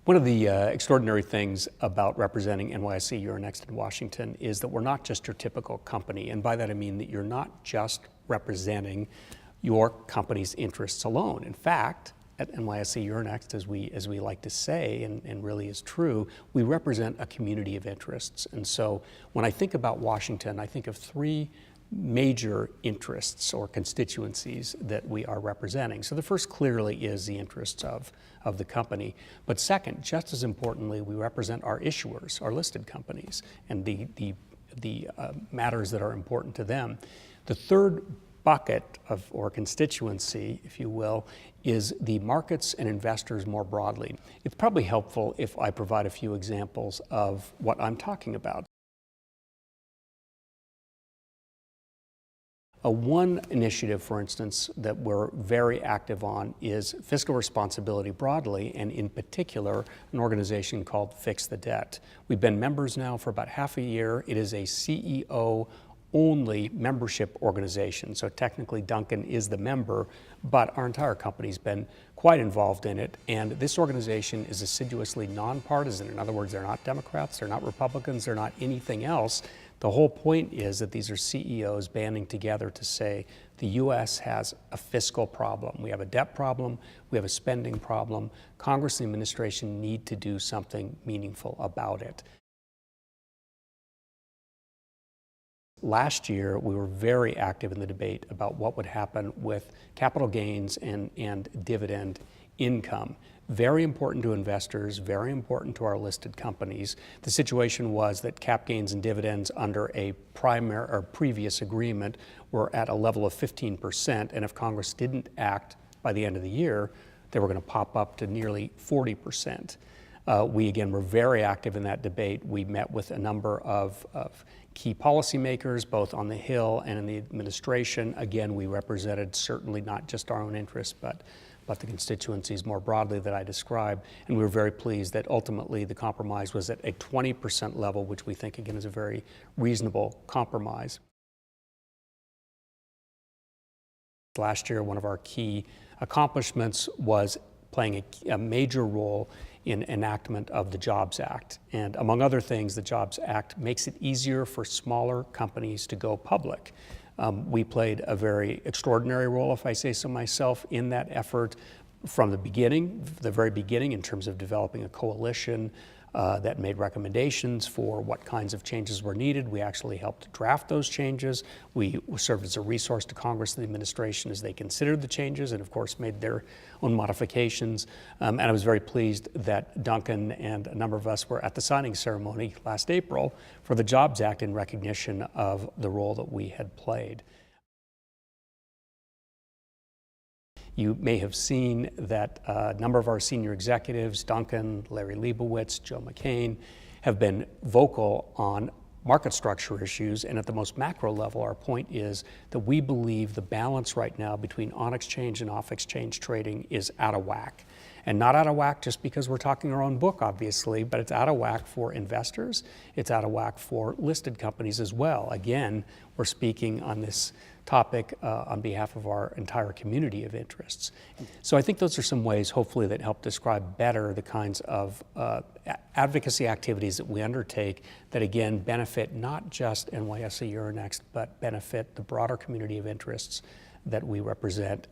One of the extraordinary things about representing NYSE Euronext in Washington is that we're not just your typical company. And by that I mean that you're not just representing your company's interests alone. In fact, at NYSE Euronext, as we like to say, and really is true, we represent a community of interests. And so when I think about Washington, I think of three major interests or constituencies that we are representing. So the first clearly is the interests of the company. But second, just as importantly, we represent our issuers, our listed companies, and the matters that are important to them. The third bucket or constituency, if you will, is the markets and investors more broadly. It's probably helpful if I provide a few examples of what I'm talking about. One initiative, for instance, that we're very active on is fiscal responsibility broadly, and in particular, an organization called Fix the Debt. We've been members now for about half a year. It is a CEO-only membership organization, so technically Duncan is the member, but our entire company's been quite involved in it, and this organization is assiduously nonpartisan. In other words, they're not Democrats, they're not Republicans, they're not anything else. The whole point is that these are CEOs banding together to say the U.S. has a fiscal problem. We have a debt problem, we have a spending problem. Congress and the administration need to do something meaningful about it. Last year, we were very active in the debate about what would happen with capital gains and dividend income. Very important to investors, very important to our listed companies. The situation was that cap gains and dividends under a previous agreement were at a level of 15%, and if Congress didn't act by the end of the year, they were going to pop up to nearly 40%. We, again, were very active in that debate. We met with a number of key policymakers, both on the Hill and in the administration. Again, we represented certainly not just our own interests, but the constituencies more broadly that I described. And we were very pleased that ultimately the compromise was at a 20% level, which we think, again, is a very reasonable compromise. Last year, one of our key accomplishments was playing a major role in enactment of the Jobs Act. And among other things, the Jobs Act makes it easier for smaller companies to go public. We played a very extraordinary role, if I say so myself, in that effort from the very beginning, in terms of developing a coalition that made recommendations for what kinds of changes were needed. We actually helped draft those changes. We served as a resource to Congress and the administration as they considered the changes and, of course, made their own modifications. And I was very pleased that Duncan and a number of us were at the signing ceremony last April for the Jobs Act in recognition of the role that we had played. You may have seen that a number of our senior executives, Duncan, Larry Leibowitz, Joe McCain, have been vocal on market structure issues. And at the most macro level, our point is that we believe the balance right now between on-exchange and off-exchange trading is out of whack. And not out of whack just because we're talking our own book, obviously, but it's out of whack for investors. It's out of whack for listed companies as well. Again, we're speaking on this topic on behalf of our entire community of interests. So I think those are some ways, hopefully, that help describe better the kinds of advocacy activities that we undertake that, again, benefit not just NYSE Euronext, but benefit the broader community of interests that we represent